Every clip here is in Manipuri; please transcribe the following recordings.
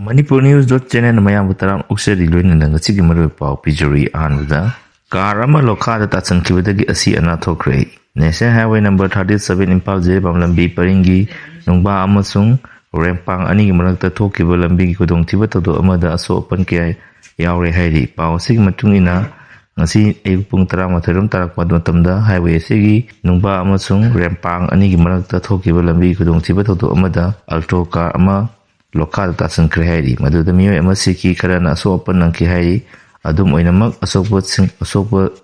Manipur News channel mayam butaram uksari loina nanga chigi maru pau pijuri anwada karama lokha da tatsan kibadagi asi ana thokre National Highway number 37 Impal je lambi paringi nungba amasung rempang ani marakta thokiba lambi gi kudong thiba todo amada aso open kya yaure hairi pau sig matungina ngasi pung tara matharum tarak matamda highway sigi nungba amasung rempang ani gi marakta thokiba lambi kudong thiba todo amada alto car ama lokal tatsan kre hairi maduda miyo emasiki karana aso open nang ki hairi adum oinamak asokpa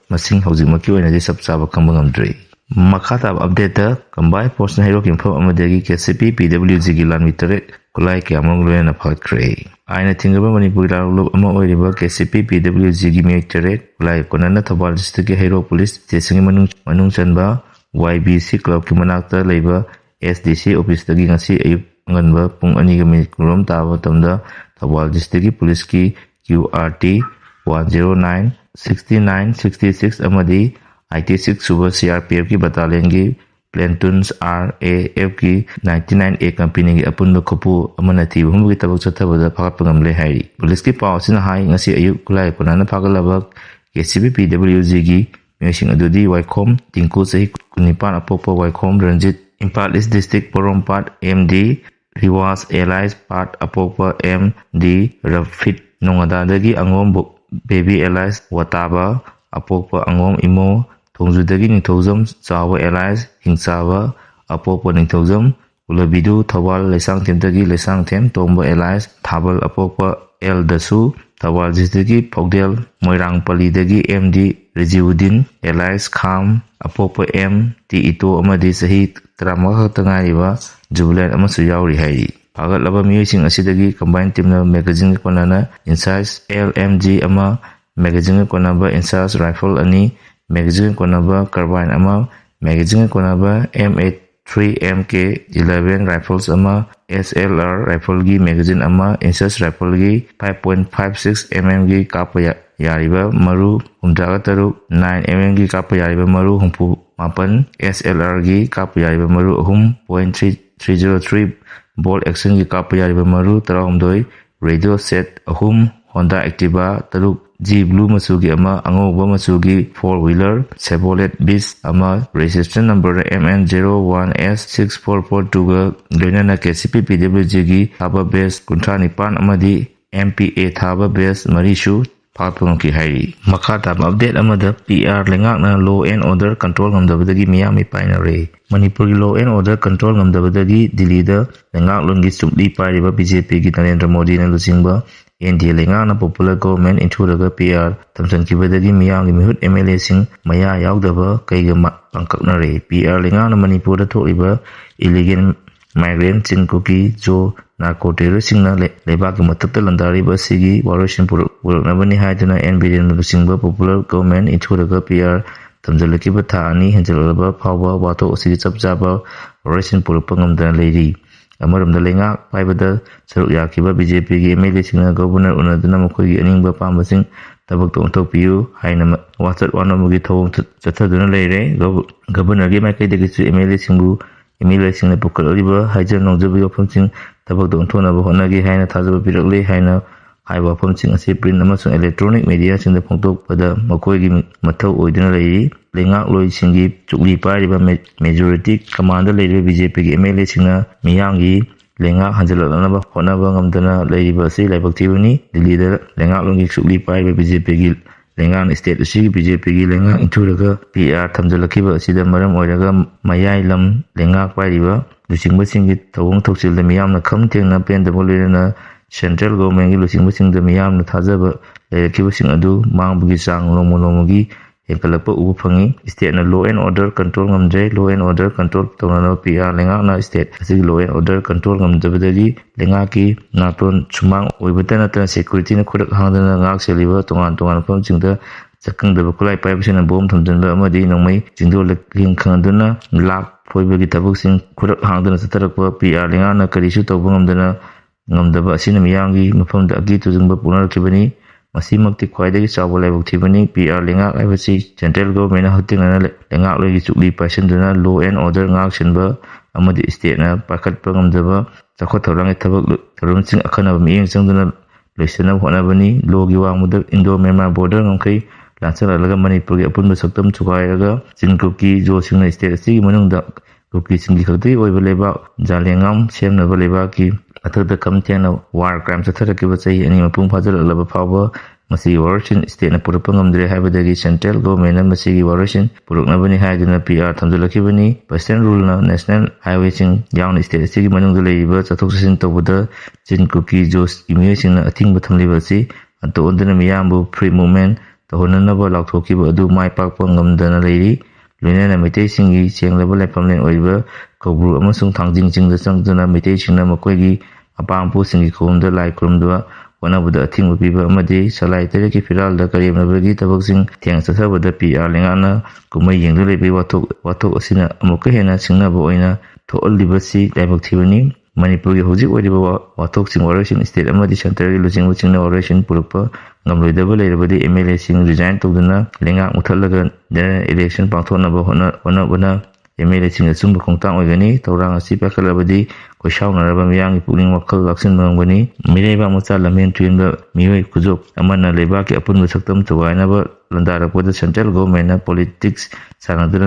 masing hauzik maki oina di sabsaba kambang amdre makata update da kambai post na hero info amadagi KCP PWG gilan mitare kulai ke among loena phat kre aina thingaba manipur la lob ama oiriba KCP PWG gi mitare kulai konana thabal district ke hero police station manung chanba YBC club ki manakta leiba SDC office dagi ngasi ayup nganba pung ani ga minit kurom taba tamda Thabal district police ki QRT 109 69 66 amadi IT6 suba CRPF ki battalion ki platoons RAF ki 99A company ki apunba khopu amana thi bhum ki tabak chathabada phagat pangam le hairi police ki paw sina hai ngasi ayuk kulai konana phagalabak KCP PWG gi mesing adudi Waikhom Tinku sahi kunipan apopo Waikhom Ranjit Impal East District Porompat MD Riwas Allies Part Apopa MD Rafit Nongadadagi Angom Baby Allies Wataba Apopa Angom Imo Tongzudagi Ningthozam Chawa Allies Hingsaba Apopa Ningthozam Ulabidu Thawal Lesang Temdagi Lesang Tem Tomba Allies Thabal Apopa El Dasu Thawal Districtgi Pogdel Moirang Palidagi MD Rejiuddin Allies Kham Apopa M T Ito amadi sahi Tramaka tangariba Jubilant amasu yauri hairi pagat laba miyosing asidagi combined team na magazine konana insights LMG ama magazine konaba insights rifle ani magazine konaba carbine ama magazine konaba M83MK 11 rifles ama SLR rifle gi magazine ama insights rifle gi 5.56 mm gi kapa yariba maru humdaga taru 9 mm gi kapa yariba maru humpu mapan SLR gi kapa yariba maru 3.303 bolt action gi kapa yariba maru tarawmdoi radio set Honda Activa taruk G blue masugi ama angoba masugi 4-wheeler Chevrolet Beast ama registration number MN01S6442 ga loinana KCP PWG gi thaba base kuntra nipan amadi MPA thaba base marishu Patpung ki hairi makata update amada PR lengak na law and order control ngamdabadagi miyami painare Manipur gi law and order control ngamdabadagi Delhi da lengak lungi subli pariba BJP gi Narendra Modi na lusingba NDA lengak na popular government into daga PR tamsan ki badagi miyang gi mihut MLA sing maya yaudaba kaiga pangkaknare PR lengak na Manipur da thoiba illegal migrant sing kuki jo narcoterrorist singna lebak matakta landariba sigi waroshin puraknabani haiduna NBDN lusingba popular government into daga PR tamjalakiba thani henjalaba phawba wato sigi chapjaba waroshin purapangam leiri amaramda lenga paibada saruk yakiba BJP gi MLA singna governor unaduna mokhogi aningba pambasing tabak tongtokpiu haina WhatsApp wanamugi thawong chathaduna leire governor gi makai degi MLA singbu MLA singna pukal oliba haijar nongjabi wafamsing tabak dongthonaba honagi haina thajaba pirakle haina haiwa wafamsing asi print amasung electronic media singda phongtokpada makoigi mathau oiduna leiri lengak loi singi chukli pariba majority command leiriba BJP gi MLA singna miyangi lengak hanjalanaba honaba ngamdana leiriba si laibak tibuni Delhi da lengak longi chukli pariba BJP gi lengan state asigi BJP gi lenga inturaga PR thamjalakiba asida maram oiraga mayai lam lengak pariba lusingba singi thawong thokchilda miyamna khamtengna pendaba loirana central government gi lusingba singda miyamna thajaba leirakiba sing adu mangbugi sang lomogi hengkalapa ubu phangi state na law and order control ngamjai law and order control tawna PR lenga na state asigi law and order control ngamjabadagi lenga ki naton chumang oibata na security na khudak hangdana ngak seliba tongan pham chingda chakang da kulai pai bisina bom thamjanba amadi nongmai jingdo leking khangdana lak phoibagi tabuk sing khudak hangdana satarakwa PR lenga na karisu tawbangamdana ngamdaba asina miyangi mafamda agi tujingba punarakibani Masimakti khwaidagi chawba laibak thibani PR lengak aibasi central government hautingnana lengak loigi chukli paisanduna law and order ngak sinba amadi state na pakatpa ngamdaba chakhot thawrangi thabak tharumsing akhanaba mieng changduna loisanab honabani logi wangmuda Indo Myanmar border ngamkai lansalalaga Manipur gi apunba saktam chukairaga Chinkuki jo singna state asigi manungda kuki singi khakti oiba leba jalengam semnaba leba ki athada kamtena war crime chatharaki chahi ani mapung phajalaba phawba masi warashin state na purapa ngamdre haibadagi central government na masigi warashin puruknabani haiduna PR thamjalakibani Western rule na national highway sing yawn state asigi manungda leiba chathok chasin tawbada Chinkuki jos imiyasingna athingba thamliba asi anto ondana miyambu free movement tahonanaba lakthokiba adu mai pakpa ngamdana leiri loinana maitai singi senglaba laifamlen oiba kobru amasung thangjing jingda changduna maitai singna makoigi apangpu singi khomda lai khurumdwa wanabada athingba piba amadi salai tereki firalda karemnabagi tabaksing theng sathabada PR lengana kumai yengda lebi wathok asina amuka hena singnaba oina thoallibasi laibak thibani Manipur gi hojik oidiba wathok sing warashin state amadi center gi lojing chingna warashin purukpa ngamloidaba leirabadi MLA sing resign tawduna lenga muthallaga general election pangthonaba honabana MLA sing achumba khongtang oigani tawrang asi pakalabadi koishaunaraba miyangi pukning wakhal laksin mangani mireba mucha lamen twinba miwai kujok amana lebaki apunba saktam chugainaba landarakpada central government na politics sanaduna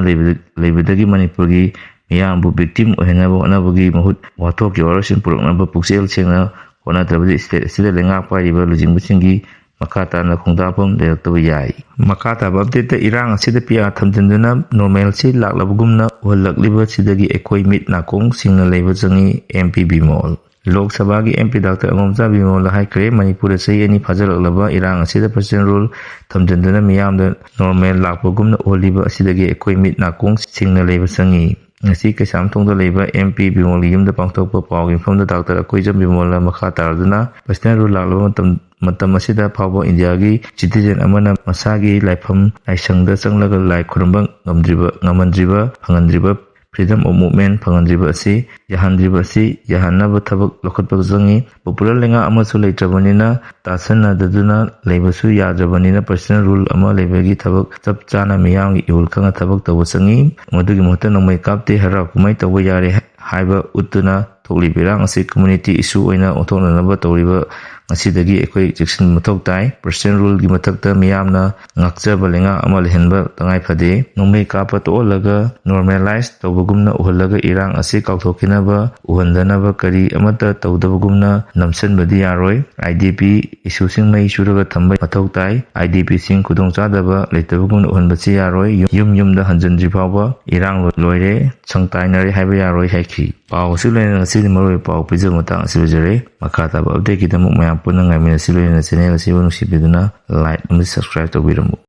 leibadagi Manipur gi miyambu victim ohenaba honabagi mahut wathok gi warashin puruknaba puksel sengna honadrabadi state asida lenga pariba lujingbusingi makata na khongdapam leiraktaba yai makata update irang asida PR thamjanduna normal si laklabagumna uhallagliba sidagi ekoi mit nakong singna leiba jangi MP Bimol Lok Sabha gi MP Dr. Angomcha Bimol haikre Manipur sahi ani phajalaklaba irang asida president rule thamjanduna miyamda normal lakbagumna uhaliba asidagi ekoi mit nakong singna leiba jangi ngasi kesam thongda leiba MP Bimol gi yumda pangthokpa pawgi famda Dr. Akoijam Bimol makha taraduna president rule laklaba matam asida phawba India gi citizen amana masagi laifam laisangda changlaga lai khurumba ngamandriba phangandriba freedom of movement phangandriba asi yahanaba thabak lokhatpa jangi popular lenga amasu leitrabanina tasana daduna leibasu yadrabanina personal rule ama leibagi thabak chap chana miyamgi iul khanga thabak tawa changi madugi mohta nomai kapte hara kumai tawa yare haiba utuna thokli birang asi community issue oina othonanaba tawriba ngasidagi ekoi jection mathok tai percent rule gi mathakta miyamna ngakjaba lenga ama lehenba tangai phade nomei kapa to laga normalize tawbagumna uhallaga irang asi kauthokinaba uhandanaba kari amata tawdabagumna namsanbadi yaroi IDP issue sing mai churaga thamba mathok tai IDP sing khudong chadaba leitabagumna uhanbasi yaroi yumda hanjanji phawba irang loire changtainari haiba yaroi haiki pau silena sili maroi pau pijal matang sibajare makata update kita muk mayam punang ngai mina silena channel sibu nusibiduna like and subscribe to biramu